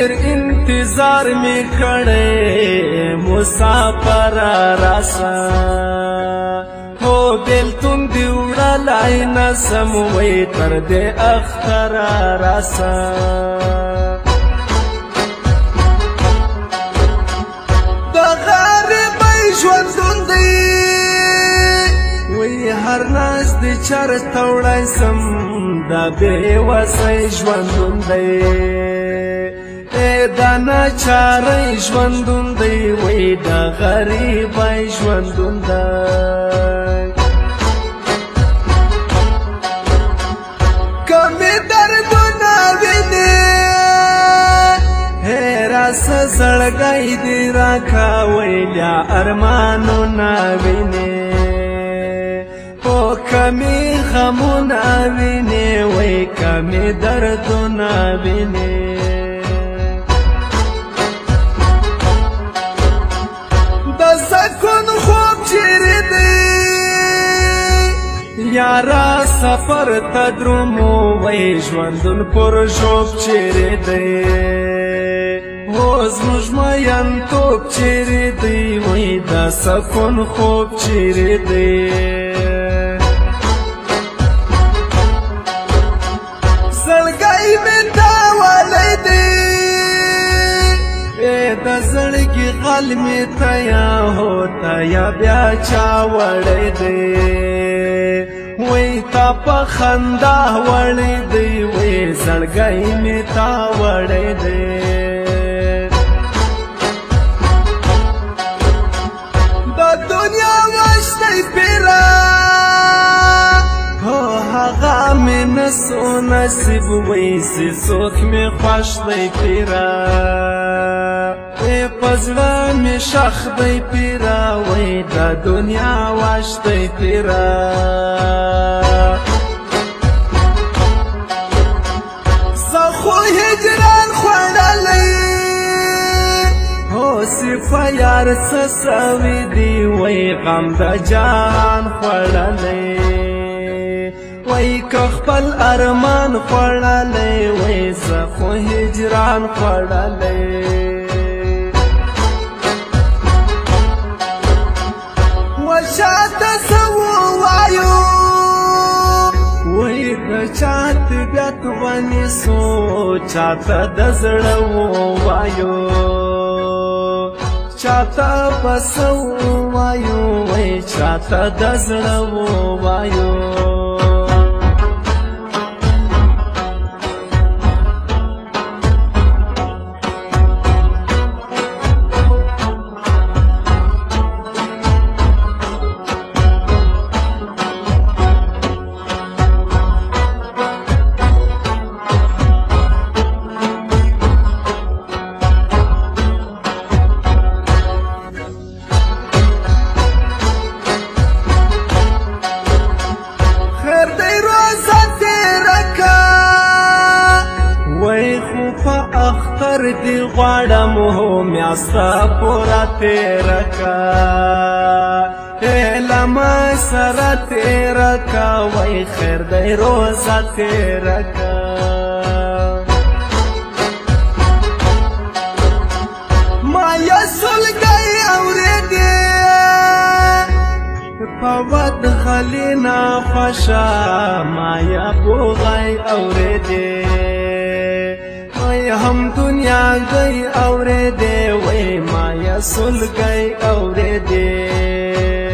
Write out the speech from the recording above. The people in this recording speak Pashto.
ډېر انتظار می کړی مسافر راسه هو بیلتون دی وړلی نسم وی تر دې اختر راسه د غریبۍ ژوندون دی وی هر ناز دی چرته وړی سم دا بېوسی ژوندون دی دا ناچارۍ ژوندون دی وی د غریبۍ ژوندون دی کمې دردونه وینې راسه زړګی دې راکوی بیا ارمانونه وینې او کمې غمونه وینې وی کمې دردونه وینې د سکون خوب چیرې دی یارا سفر ته درومو وی ژوندون پر ژوب چیرې دی هو زموږ میینتوب چیرې دی وی د سکون خوب چیرې دی زړګی مې تاولی دی د زړګي غل مې تیا هو تیا بیا چا وړی دی وی تا په خندا وړی دی وی زړګی مې تا وړی دی د دنیا وشتی پیرا هو هغه مې نسو نصیب وی سی څوک مې خوښ دی پیرا په زړه مې شخ دی پیرا وی د دنیا واش دی پیرا زه خو هجران خوړلی هو صفه یار څه سوي دی وی غم د جهان خوړلی وی که خپل ارمان خوړلی وی زه خو هجران خوړلی شاته څه ووایو وی د چا طبیعت ونیسو چاته د زړه ووایو چاته به څه ووایو وی چاته د زړه ووایو اختر دی غواړم هو میاستا پورا تیره کا لما سره تیره کا وی خیر دی روزه تیره کا ما یا سلګی اورېدې په ود خلینا خوشه ما یا بوغی اورېدې هم دنیا گئی اورے دے وی مایا سل گئی اورے دے